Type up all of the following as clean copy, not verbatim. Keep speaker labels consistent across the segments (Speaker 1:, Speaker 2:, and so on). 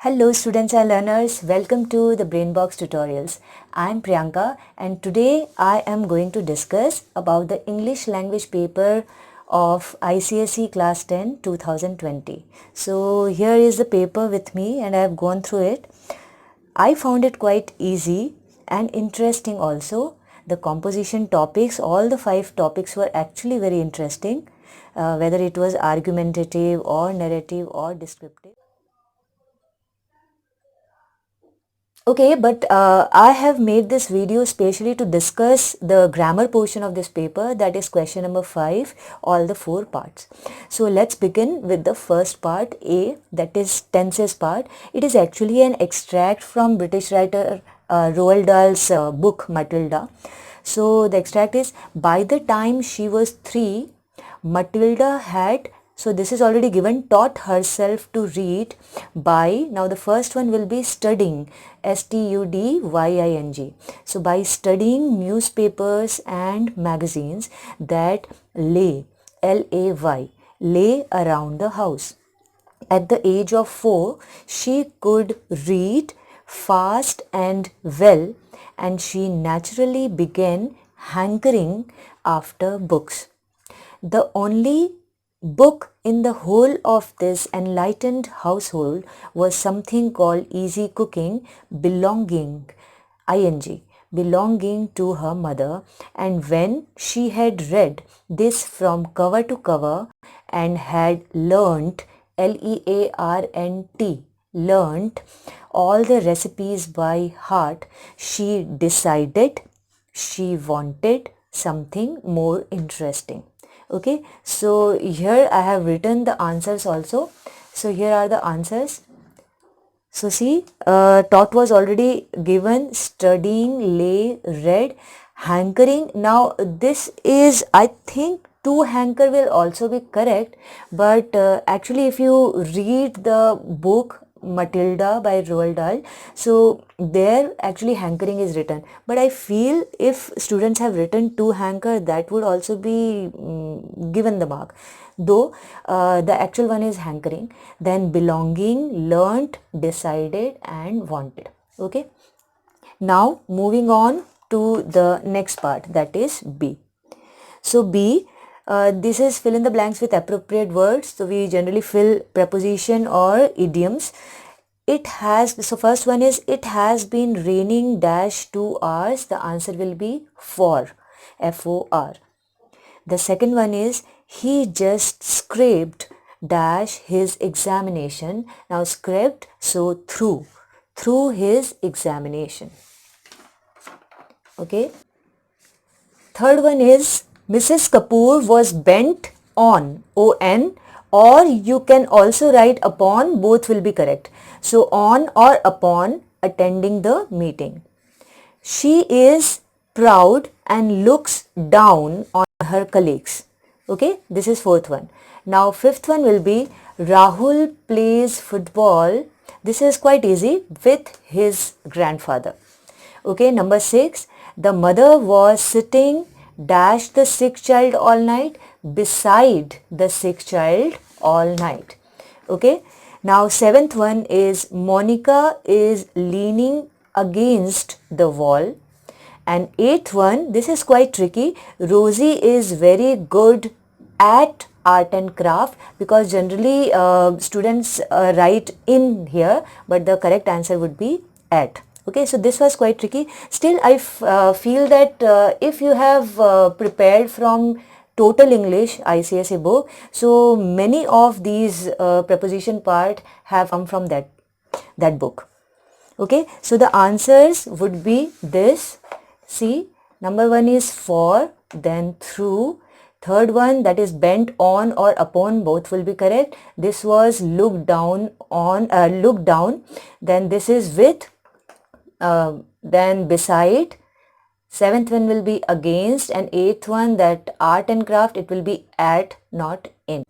Speaker 1: Hello students and learners, welcome to the Brainbox tutorials. I am Priyanka and today I am going to discuss about the English language paper of ICSE class 10 2020. So here is the paper with me and I have gone through it. I found it quite easy and interesting also. The composition topics, all the 5 topics were actually very interesting, whether it was argumentative or narrative or descriptive. Okay, but I have made this video specially to discuss the grammar portion of this paper, that is question number 5, all the 4 parts. So let's begin with the first part, A, that is tenses part. It is actually an extract from British writer Roald Dahl's book Matilda. So the extract is, by the time she was 3, Matilda had, so this is already given, taught herself to read by, now the first one will be studying, studying. So by studying newspapers and magazines that lay, lay, lay around the house. At the age of 4, she could read fast and well, and she naturally began hankering after books. The only book in the whole of this enlightened household was something called Easy Cooking, belonging to her mother, and when she had read this from cover to cover and had learnt, learnt all the recipes by heart, she decided she wanted something more interesting. Okay, so here I have written the answers also. So here are the answers. So see, taught was already given, studying, lay, read, hankering. Now this is, I think, to hanker will also be correct, but actually if you read the book Matilda by Roald Dahl, so there actually hankering is written, but I feel if students have written to hanker, that would also be given the mark, though the actual one is hankering. Then belonging, learnt, decided and wanted. Okay, now moving on to the next part, that is B. So B, this is fill in the blanks with appropriate words. So we generally fill preposition or idioms. It has, so first one is, it has been raining dash 2 hours. The answer will be for, F-O-R. The second one is, he just scraped dash his examination. Now scraped, so through his examination. Okay. Third one is, Mrs. Kapoor was bent on, O-N, or you can also write upon, both will be correct. So on or upon attending the meeting. She is proud and looks down on her colleagues. Okay, this is fourth one. Now fifth one will be, Rahul plays football. This is quite easy, with his grandfather. Okay, number 6, the mother was sitting dash the sick child all night, beside the sick child all night. Okay, now 7th one is, Monica is leaning against the wall. And 8th one, this is quite tricky, Rosie is very good at art and craft, because generally students write in here, but the correct answer would be at. Okay, so this was quite tricky. Still, I feel that if you have prepared from Total English ICSE book, so many of these preposition part have come from that book. Okay, so the answers would be this. See, number 1 is for, then through. Third one, that is bent on or upon, both will be correct. This was look down on, look down. Then this is with, then beside. 7th one will be against, and 8th one, that art and craft, it will be at, not in.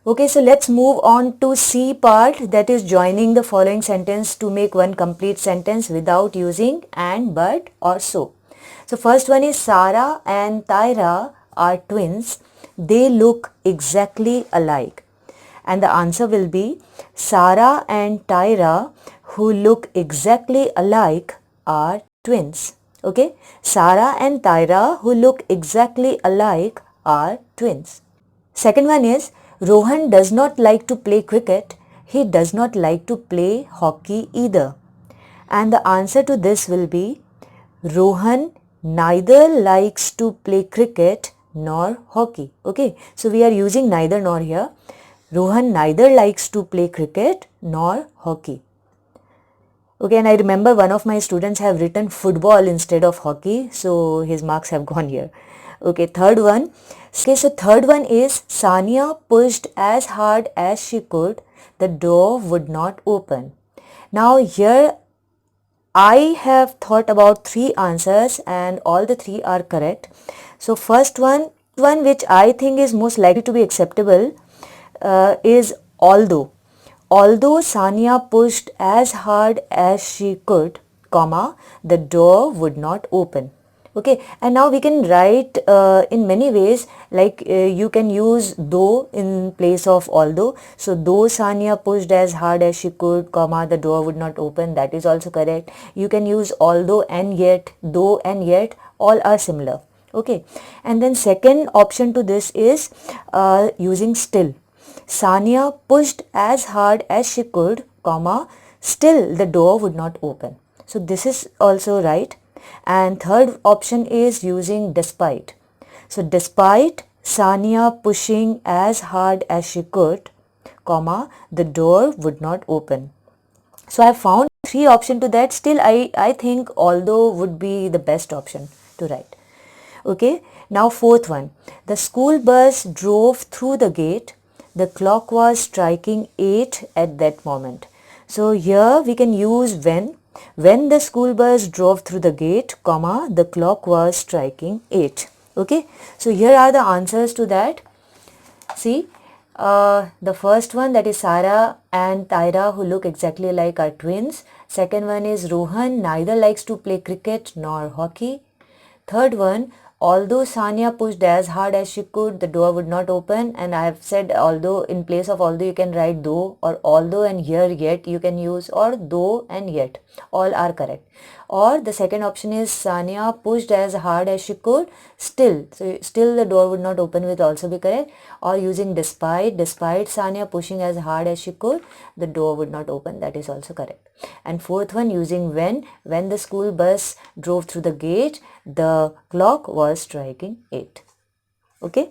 Speaker 1: Okay, so let's move on to C part, that is joining the following sentence to make one complete sentence without using and, but or so. So first one is, Sarah and Tyra are twins. They look exactly alike. And the answer will be Sarah and Tyra, who look exactly alike, are twins. Okay, Sarah and Tyra, who look exactly alike, are twins. Second one is Rohan does not like to play cricket. He does not like to play hockey either. And the answer to this will be Rohan neither likes to play cricket nor hockey. Okay, so we are using neither nor here. Rohan neither likes to play cricket nor hockey. Okay, and I remember one of my students have written football instead of hockey, so his marks have gone here. Okay, third one. Okay, so third one is Sania pushed as hard as she could. The door would not open. Now here I have thought about three answers and all the three are correct. So first one which I think is most likely to be acceptable is although. Although Sania pushed as hard as she could, comma, the door would not open. Okay, and now we can write in many ways, like you can use though in place of although. So though Sania pushed as hard as she could, comma, the door would not open, that is also correct. You can use although and yet, though and yet, all are similar. Okay, and then second option to this is using still. Sania pushed as hard as she could, comma, still the door would not open. So this is also right. And third option is using despite. So despite Sania pushing as hard as she could, comma, the door would not open. So I found three options to that. Still I think although would be the best option to write. Okay, now fourth one. The school bus drove through the gate. The clock was striking 8 at that moment. So here we can use when. When the school bus drove through the gate, comma, the clock was striking 8. Okay, so here are the answers to that. See, the first one, that is Sarah and Tyra, who look exactly alike, are twins. Second one is Rohan neither likes to play cricket nor hockey. Third one, although Sania pushed as hard as she could, the door would not open. And I have said although, in place of although you can write though, or although and here yet you can use, or though and yet. All are correct. Or the second option is Sania pushed as hard as she could, still. So still the door would not open will also be correct. Or using despite Sania pushing as hard as she could, the door would not open. That is also correct. And fourth one, using when the school bus drove through the gate, the clock was striking 8. Okay.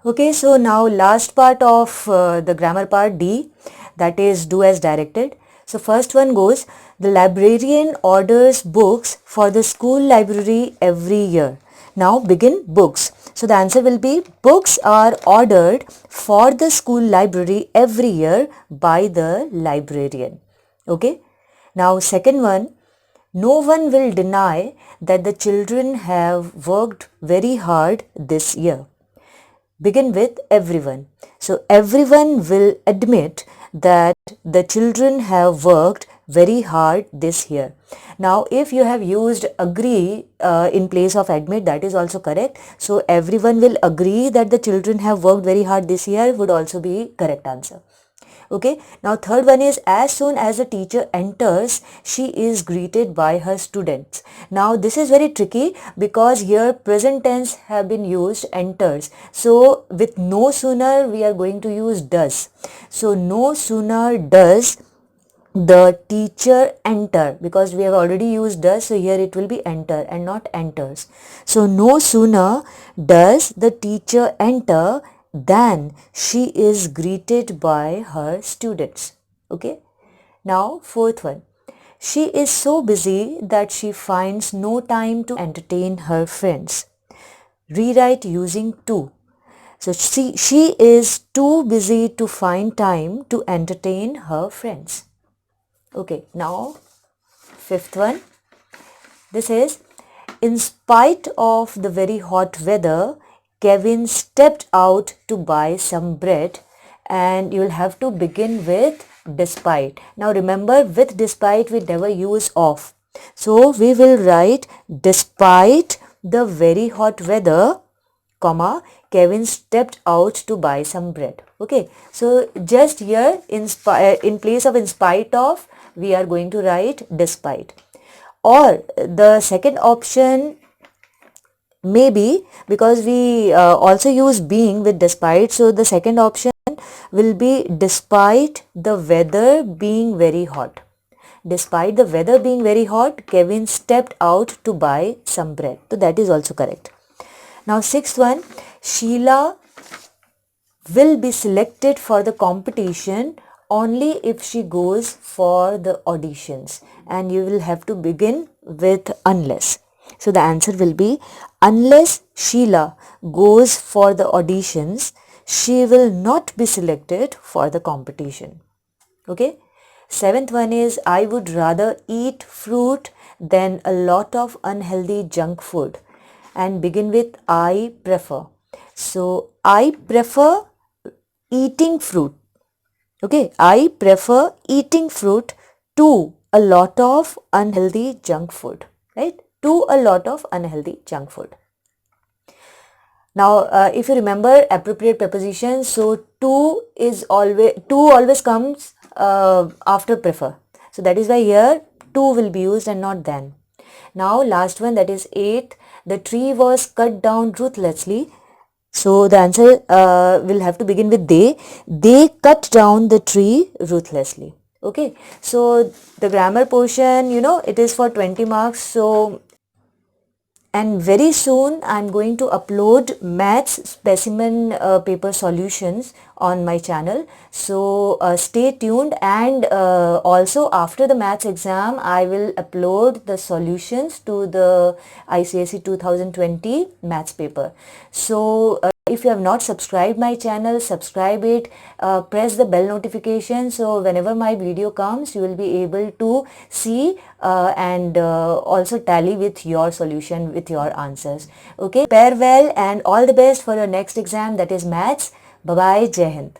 Speaker 1: Okay, so now last part of the grammar part, D, that is do as directed. So first one goes, the librarian orders books for the school library every year. Now begin books. So the answer will be books are ordered for the school library every year by the librarian. Okay. Now second one, no one will deny that the children have worked very hard this year. Begin with everyone. So everyone will admit that the children have worked very hard this year. Now if you have used agree in place of admit, that is also correct. So everyone will agree that the children have worked very hard this year would also be correct answer. Okay, now third one is as soon as the teacher enters, she is greeted by her students. Now this is very tricky because here present tense have been used, enters. So with no sooner we are going to use does. So no sooner does the teacher enter, because we have already used does, so here it will be enter and not enters. So no sooner does the teacher enter than she is greeted by her students. Okay. Now fourth one, she is so busy that she finds no time to entertain her friends. Rewrite using to. So she is too busy to find time to entertain her friends. Okay, now fifth one, this is, in spite of the very hot weather, Kevin stepped out to buy some bread, and you will have to begin with despite. Now remember, with despite we never use of. So we will write despite the very hot weather, comma, Kevin stepped out to buy some bread. Okay, so just here in place of in spite of, we are going to write despite. Or the second option may be, because we also use being with despite, so the second option will be despite the weather being very hot. Despite the weather being very hot, Kevin stepped out to buy some bread. So that is also correct. Now sixth one, Sheila will be selected for the competition only if she goes for the auditions, and you will have to begin with unless. So the answer will be, unless Sheila goes for the auditions, she will not be selected for the competition. Okay. Seventh one is, I would rather eat fruit than a lot of unhealthy junk food, and begin with I prefer. So I prefer eating fruit. Okay, I prefer eating fruit to a lot of unhealthy junk food, right? To a lot of unhealthy junk food. Now, if you remember appropriate prepositions, so to always comes after prefer. So that is why here to will be used and not than. Now, last one, that is eighth. The tree was cut down ruthlessly. So the answer will have to begin with they. They cut down the tree ruthlessly. Okay. So the grammar portion, it is for 20 marks. So, and very soon I'm going to upload maths specimen paper solutions on my channel. So stay tuned, and also after the maths exam I will upload the solutions to the ICSE 2020 maths paper. So if you have not subscribed my channel, subscribe it, press the bell notification, so whenever my video comes you will be able to see and also tally with your solution, with your answers. Okay, prepare well and all the best for your next exam, that is maths. Bye bye. Jai Hind.